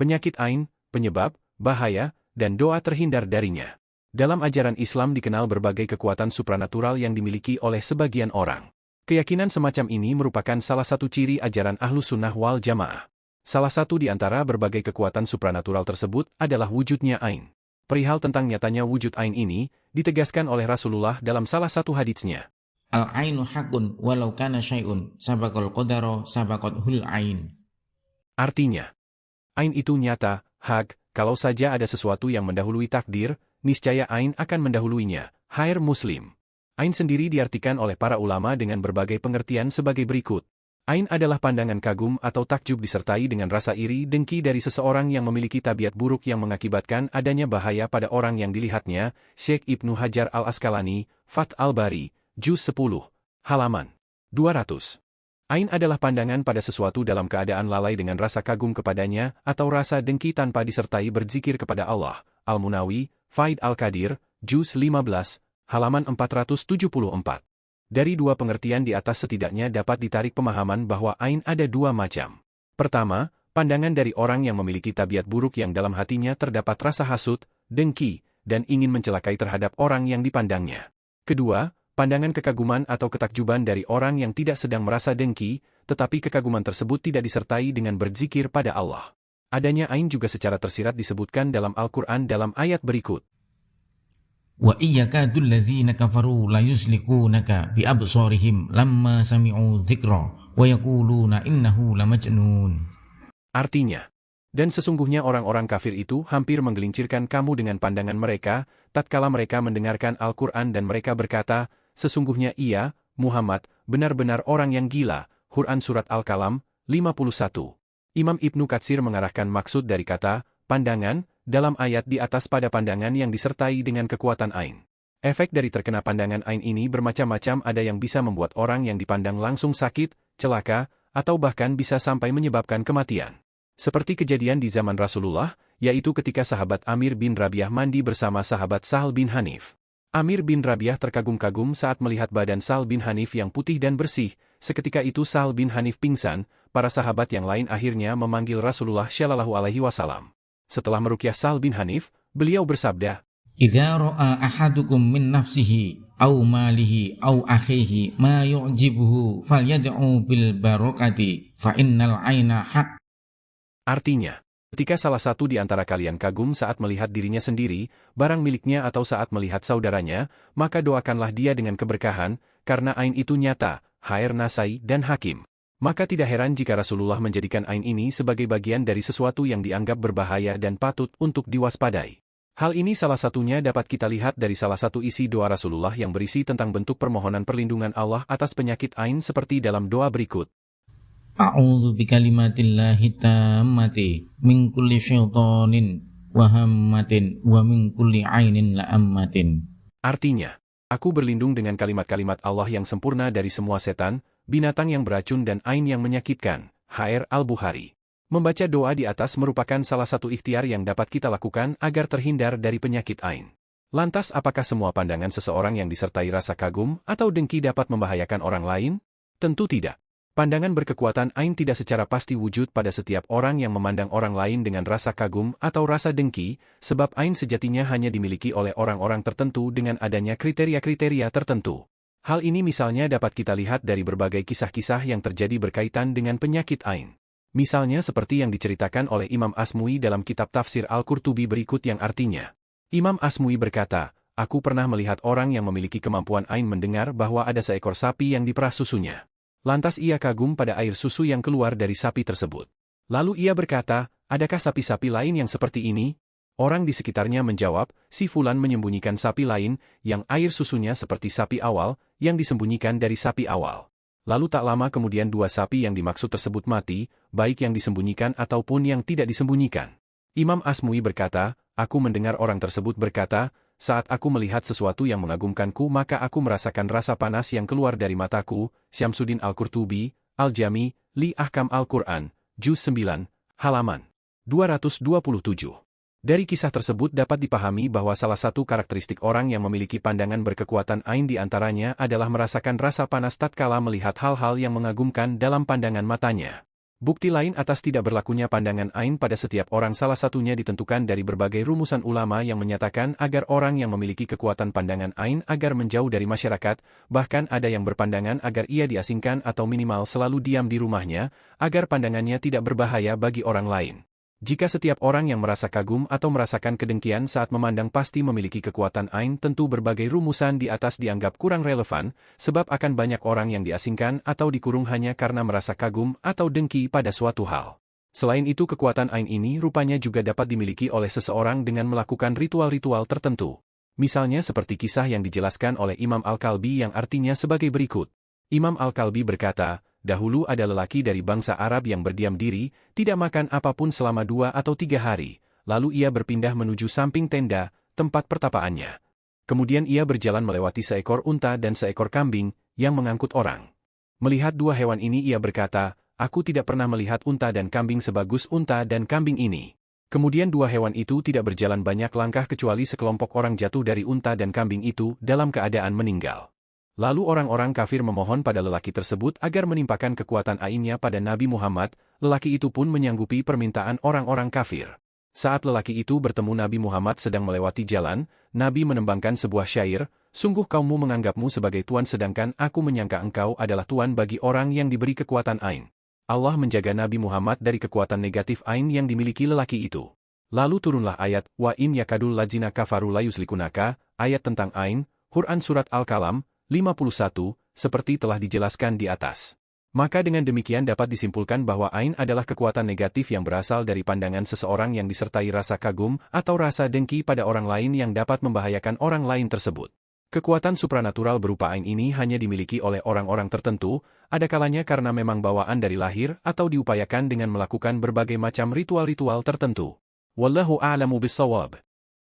penyakit ain, penyebab, bahaya, dan doa terhindar darinya. Dalam ajaran Islam dikenal berbagai kekuatan supranatural yang dimiliki oleh sebagian orang. Keyakinan semacam ini merupakan salah satu ciri ajaran Ahlus Sunnah wal Jamaah. Salah satu di antara berbagai kekuatan supranatural tersebut adalah wujudnya ain. Perihal tentang nyatanya wujud ain ini, ditegaskan oleh Rasulullah dalam salah satu haditsnya. Al-ainu hakun walau kana syai'un sabaqal qadara sabaqathul ain. Artinya, ain itu nyata, hak, kalau saja ada sesuatu yang mendahului takdir, niscaya ain akan mendahuluinya. Hair Muslim. Ain sendiri diartikan oleh para ulama dengan berbagai pengertian sebagai berikut. Ain adalah pandangan kagum atau takjub disertai dengan rasa iri dengki dari seseorang yang memiliki tabiat buruk yang mengakibatkan adanya bahaya pada orang yang dilihatnya. Syekh Ibnu Hajar Al-Asqalani, Fath Al-Bari, Juz 10, halaman 200. Ain adalah pandangan pada sesuatu dalam keadaan lalai dengan rasa kagum kepadanya atau rasa dengki tanpa disertai berzikir kepada Allah. Al-Munawi, Faid Al-Qadir, Juz 15, halaman 474. Dari dua pengertian di atas setidaknya dapat ditarik pemahaman bahwa ain ada dua macam. Pertama, pandangan dari orang yang memiliki tabiat buruk yang dalam hatinya terdapat rasa hasut, dengki, dan ingin mencelakai terhadap orang yang dipandangnya. Kedua, pandangan kekaguman atau ketakjuban dari orang yang tidak sedang merasa dengki, tetapi kekaguman tersebut tidak disertai dengan berzikir pada Allah. Adanya ain juga secara tersirat disebutkan dalam Al-Quran dalam ayat berikut. Wa iyyakadul ladzina kafaru la yuslikunaka bi absarihim lamma sami'u dzikra wa yaquluna innahu lamajnun. Artinya, dan sesungguhnya orang-orang kafir itu hampir menggelincirkan kamu dengan pandangan mereka, tatkala mereka mendengarkan Al-Quran dan mereka berkata, sesungguhnya ia, Muhammad, benar-benar orang yang gila. Quran Surat Al-Qalam, 51. Imam Ibnu Katsir mengarahkan maksud dari kata, pandangan, dalam ayat di atas pada pandangan yang disertai dengan kekuatan ain. Efek dari terkena pandangan ain ini bermacam-macam, ada yang bisa membuat orang yang dipandang langsung sakit, celaka, atau bahkan bisa sampai menyebabkan kematian. Seperti kejadian di zaman Rasulullah, yaitu ketika sahabat Amir bin Rabi'ah mandi bersama sahabat Sahal bin Hanif. Amir bin Rabi'ah terkagum-kagum saat melihat badan Sahal bin Hanif yang putih dan bersih. Seketika itu Sahal bin Hanif pingsan, para sahabat yang lain akhirnya memanggil Rasulullah Shallallahu Alaihi Wasallam. Setelah meruqyah Sahal bin Hanif, beliau bersabda, Idza ra'a ahadukum min nafsihi aw malihi aw akhihi ma yu'jibuhu falyad'u bil barakati fa innal 'aina haq. Artinya, ketika salah satu di antara kalian kagum saat melihat dirinya sendiri, barang miliknya atau saat melihat saudaranya, maka doakanlah dia dengan keberkahan, karena ain itu nyata. Hair Nasai dan Hakim. Maka tidak heran jika Rasulullah menjadikan ain ini sebagai bagian dari sesuatu yang dianggap berbahaya dan patut untuk diwaspadai. Hal ini salah satunya dapat kita lihat dari salah satu isi doa Rasulullah yang berisi tentang bentuk permohonan perlindungan Allah atas penyakit ain seperti dalam doa berikut. A'udzu bikalimatillahi tammati min kulli syaitanin wa hammatin wa min kulli ainin la'ammatin. Artinya, aku berlindung dengan kalimat-kalimat Allah yang sempurna dari semua setan, binatang yang beracun dan ain yang menyakitkan. HR Al-Bukhari. Membaca doa di atas merupakan salah satu ikhtiar yang dapat kita lakukan agar terhindar dari penyakit ain. Lantas apakah semua pandangan seseorang yang disertai rasa kagum atau dengki dapat membahayakan orang lain? Tentu tidak. Pandangan berkekuatan ain tidak secara pasti wujud pada setiap orang yang memandang orang lain dengan rasa kagum atau rasa dengki, sebab ain sejatinya hanya dimiliki oleh orang-orang tertentu dengan adanya kriteria-kriteria tertentu. Hal ini misalnya dapat kita lihat dari berbagai kisah-kisah yang terjadi berkaitan dengan penyakit ain. Misalnya seperti yang diceritakan oleh Imam Asmui dalam kitab tafsir Al-Qurtubi berikut yang artinya. Imam Asmui berkata, aku pernah melihat orang yang memiliki kemampuan ain mendengar bahwa ada seekor sapi yang diperah susunya. Lantas ia kagum pada air susu yang keluar dari sapi tersebut. Lalu ia berkata, adakah sapi-sapi lain yang seperti ini? Orang di sekitarnya menjawab, si Fulan menyembunyikan sapi lain, yang air susunya seperti sapi awal, yang disembunyikan dari sapi awal. Lalu tak lama kemudian dua sapi yang dimaksud tersebut mati, baik yang disembunyikan ataupun yang tidak disembunyikan. Imam Asmui berkata, aku mendengar orang tersebut berkata, saat aku melihat sesuatu yang mengagumkanku maka aku merasakan rasa panas yang keluar dari mataku. Syamsuddin Al-Qurtubi, Al-Jami, Li Ahkam Al-Quran, Juz 9, halaman 227. Dari kisah tersebut dapat dipahami bahwa salah satu karakteristik orang yang memiliki pandangan berkekuatan ain di antaranya adalah merasakan rasa panas tatkala melihat hal-hal yang mengagumkan dalam pandangan matanya. Bukti lain atas tidak berlakunya pandangan ain pada setiap orang salah satunya ditentukan dari berbagai rumusan ulama yang menyatakan agar orang yang memiliki kekuatan pandangan ain agar menjauh dari masyarakat, bahkan ada yang berpandangan agar ia diasingkan atau minimal selalu diam di rumahnya, agar pandangannya tidak berbahaya bagi orang lain. Jika setiap orang yang merasa kagum atau merasakan kedengkian saat memandang pasti memiliki kekuatan ain, tentu berbagai rumusan di atas dianggap kurang relevan, sebab akan banyak orang yang diasingkan atau dikurung hanya karena merasa kagum atau dengki pada suatu hal. Selain itu kekuatan ain ini rupanya juga dapat dimiliki oleh seseorang dengan melakukan ritual-ritual tertentu. Misalnya seperti kisah yang dijelaskan oleh Imam Al-Kalbi yang artinya sebagai berikut. Imam Al-Kalbi berkata, dahulu ada lelaki dari bangsa Arab yang berdiam diri, tidak makan apapun selama 2 atau 3 hari, lalu ia berpindah menuju samping tenda, tempat pertapaannya. Kemudian ia berjalan melewati seekor unta dan seekor kambing, yang mengangkut orang. Melihat 2 hewan ini ia berkata, aku tidak pernah melihat unta dan kambing sebagus unta dan kambing ini. Kemudian 2 hewan itu tidak berjalan banyak langkah kecuali sekelompok orang jatuh dari unta dan kambing itu dalam keadaan meninggal. Lalu orang-orang kafir memohon pada lelaki tersebut agar menimpakan kekuatan ainnya pada Nabi Muhammad, lelaki itu pun menyanggupi permintaan orang-orang kafir. Saat lelaki itu bertemu Nabi Muhammad sedang melewati jalan, Nabi menembangkan sebuah syair, sungguh kaummu menganggapmu sebagai tuan sedangkan aku menyangka engkau adalah tuan bagi orang yang diberi kekuatan ain. Allah menjaga Nabi Muhammad dari kekuatan negatif ain yang dimiliki lelaki itu. Lalu turunlah ayat, wa in yakadul ladzina kafaru layuslikunaka, ayat tentang ain, Quran Surat Al-Qalam, 51, seperti telah dijelaskan di atas. Maka dengan demikian dapat disimpulkan bahwa ain adalah kekuatan negatif yang berasal dari pandangan seseorang yang disertai rasa kagum atau rasa dengki pada orang lain yang dapat membahayakan orang lain tersebut. Kekuatan supranatural berupa ain ini hanya dimiliki oleh orang-orang tertentu, ada kalanya karena memang bawaan dari lahir atau diupayakan dengan melakukan berbagai macam ritual-ritual tertentu. Wallahu a'lamu bis-shawab.